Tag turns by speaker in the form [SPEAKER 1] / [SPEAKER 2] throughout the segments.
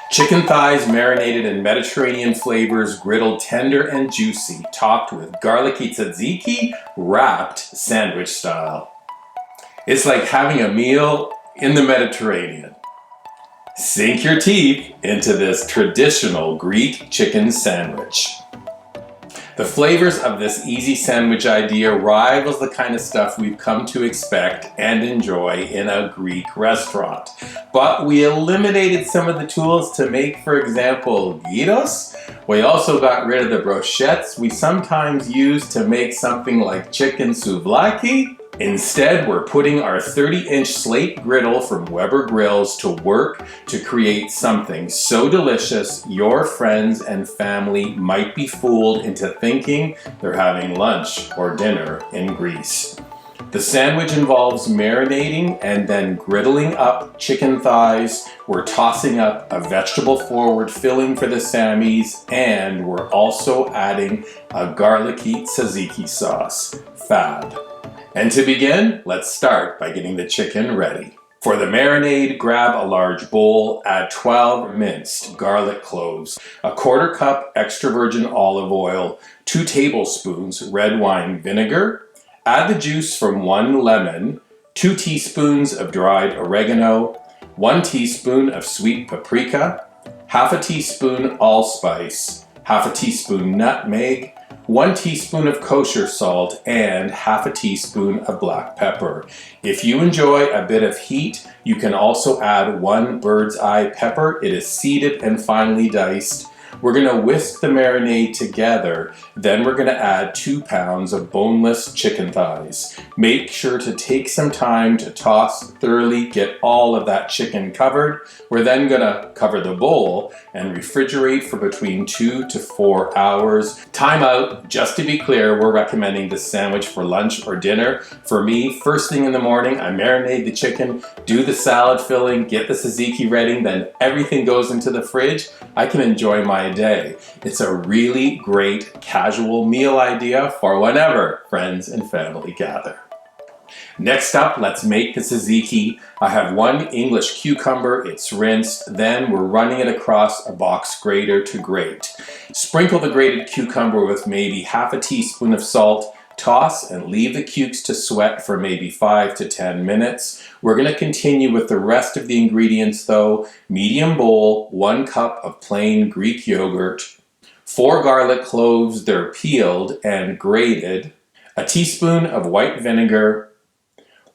[SPEAKER 1] Chicken thighs marinated in Mediterranean flavors, griddled tender and juicy, topped with garlicky tzatziki, wrapped sandwich style. It's like having a meal in the Mediterranean. Sink your teeth into this traditional Greek chicken sandwich. The flavors of this easy sandwich idea rivals the kind of stuff we've come to expect and enjoy in a Greek restaurant. But we eliminated some of the tools to make, for example, gyros. We also got rid of the brochettes we sometimes use to make something like chicken souvlaki. Instead, we're putting our 30-inch slate griddle from Weber Grills to work to create something so delicious your friends and family might be fooled into thinking they're having lunch or dinner in Greece. The sandwich involves marinating and then griddling up chicken thighs. We're tossing up a vegetable-forward filling for the Sammies, and we're also adding a garlicky tzatziki sauce. Fab. And to begin, let's start by getting the chicken ready. For the marinade, grab a large bowl, add 12 minced garlic cloves, a quarter cup extra virgin olive oil, 2 tablespoons red wine vinegar, add the juice from 1 lemon, 2 teaspoons of dried oregano, 1 teaspoon of sweet paprika, half a teaspoon allspice, half a teaspoon nutmeg, 1 teaspoon of kosher salt, and half a teaspoon of black pepper. If you enjoy a bit of heat, you can also add 1 bird's eye pepper. It is seeded and finely diced. We're going to whisk the marinade together. Then we're going to add 2 pounds of boneless chicken thighs. Make sure to take some time to toss thoroughly, get all of that chicken covered. We're then going to cover the bowl and refrigerate for between 2 to 4 hours. Time out. Just to be clear, we're recommending this sandwich for lunch or dinner. For me, first thing in the morning, I marinate the chicken, do the salad filling, get the tzatziki ready, then everything goes into the fridge. I can enjoy my day. It's a really great casual meal idea for whenever friends and family gather. Next up, let's make the tzatziki. I have 1 English cucumber, it's rinsed, then we're running it across a box grater to grate. Sprinkle the grated cucumber with maybe half a teaspoon of salt, toss and leave the cukes to sweat for maybe 5 to 10 minutes. We're going to continue with the rest of the ingredients though. Medium bowl, 1 cup of plain Greek yogurt, 4 garlic cloves, they're peeled and grated, a teaspoon of white vinegar,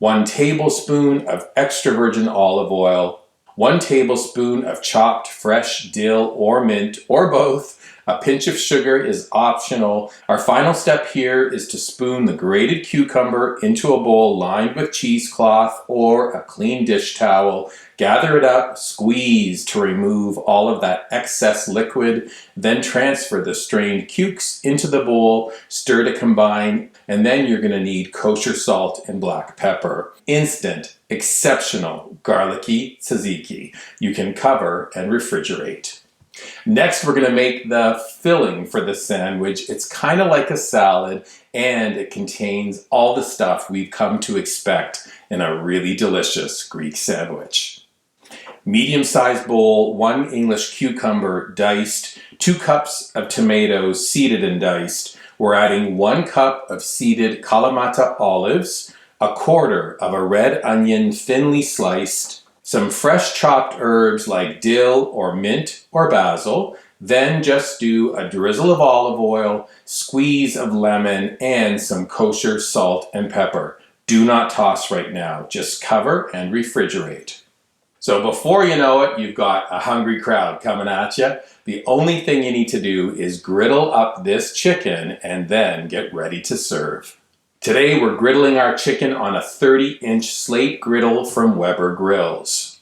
[SPEAKER 1] 1 tablespoon of extra virgin olive oil, 1 tablespoon of chopped fresh dill or mint or both. A pinch of sugar is optional. Our final step here is to spoon the grated cucumber into a bowl lined with cheesecloth or a clean dish towel. Gather it up, squeeze to remove all of that excess liquid, then transfer the strained cukes into the bowl, stir to combine, and then you're going to need kosher salt and black pepper. Instant, exceptional garlicky tzatziki. You can cover and refrigerate. Next, we're going to make the filling for the sandwich. It's kind of like a salad, and it contains all the stuff we've come to expect in a really delicious Greek sandwich. Medium-sized bowl, 1 English cucumber diced, 2 cups of tomatoes seeded and diced. We're adding 1 cup of seeded Kalamata olives, a quarter of a red onion thinly sliced, some fresh chopped herbs like dill or mint or basil, then just do a drizzle of olive oil, squeeze of lemon, and some kosher salt and pepper. Do not toss right now, just cover and refrigerate. So before you know it, you've got a hungry crowd coming at you. The only thing you need to do is griddle up this chicken and then get ready to serve. Today we're griddling our chicken on a 30-inch slate griddle from Weber Grills.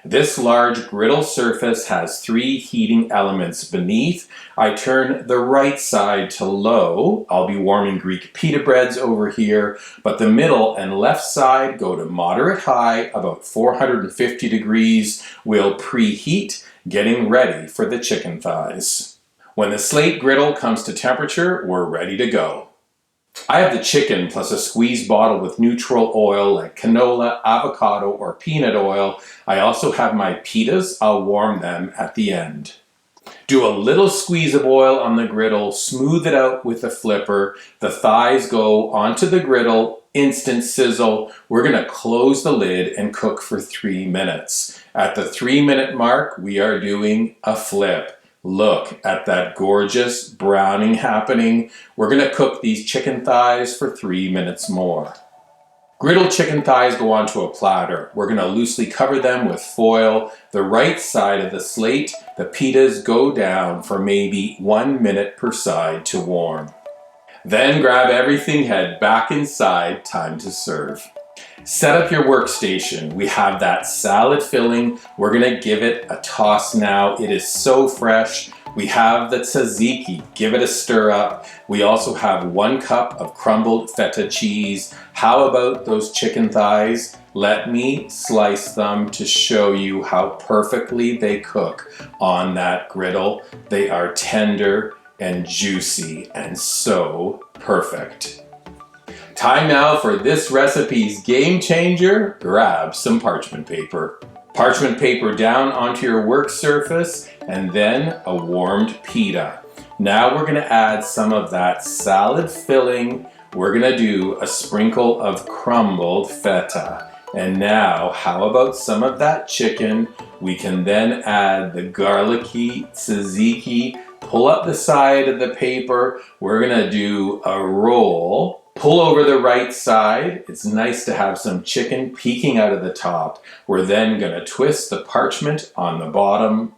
[SPEAKER 1] This large griddle surface has 3 heating elements beneath. I turn the right side to low. I'll be warming Greek pita breads over here, but the middle and left side go to moderate high, about 450 degrees. We'll preheat, getting ready for the chicken thighs. When the slate griddle comes to temperature, we're ready to go. I have the chicken plus a squeezed bottle with neutral oil like canola, avocado, or peanut oil. I also have my pitas. I'll warm them at the end. Do a little squeeze of oil on the griddle, smooth it out with a flipper. The thighs go onto the griddle, instant sizzle. We're gonna close the lid and cook for 3 minutes. At the 3-minute mark, we are doing a flip. Look at that gorgeous browning happening. We're gonna cook these chicken thighs for 3 minutes more. Griddled chicken thighs go onto a platter. We're going to loosely cover them with foil. The right side of the slate, the pitas go down for maybe 1 minute per side to warm. Then grab everything, head back inside, time to serve. Set up your workstation. We have that salad filling. We're going to give it a toss now. It is so fresh. We have the tzatziki, give it a stir up. We also have 1 cup of crumbled feta cheese. How about those chicken thighs? Let me slice them to show you how perfectly they cook on that griddle. They are tender and juicy and so perfect. Time now for this recipe's game changer. Grab some parchment paper. Parchment paper down onto your work surface and then a warmed pita. Now we're gonna add some of that salad filling. We're gonna do a sprinkle of crumbled feta. And now, how about some of that chicken? We can then add the garlicky tzatziki. Pull up the side of the paper. We're gonna do a roll. Pull over the right side. It's nice to have some chicken peeking out of the top. We're then gonna twist the parchment on the bottom.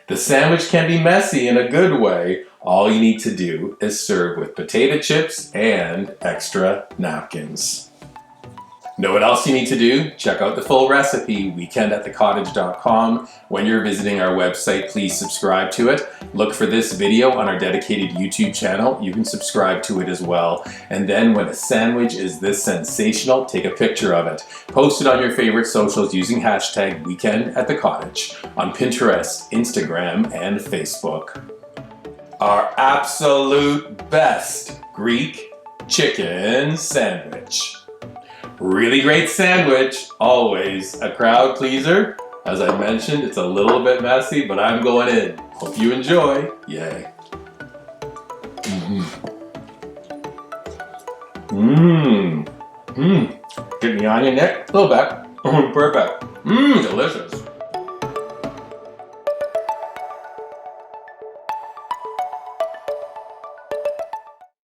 [SPEAKER 1] The sandwich can be messy in a good way. All you need to do is serve with potato chips and extra napkins. Know what else you need to do? Check out the full recipe, weekendatthecottage.com. When you're visiting our website, please subscribe to it. Look for this video on our dedicated YouTube channel. You can subscribe to it as well. And then when a sandwich is this sensational, take a picture of it. Post it on your favorite socials using hashtag weekendatthecottage on Pinterest, Instagram, and Facebook. Our absolute best Greek chicken sandwich. Really great sandwich, always a crowd pleaser. As I mentioned, it's a little bit messy, but I'm going in. Hope you enjoy. Yay. Get me on your neck, a little back. Perfect. Delicious.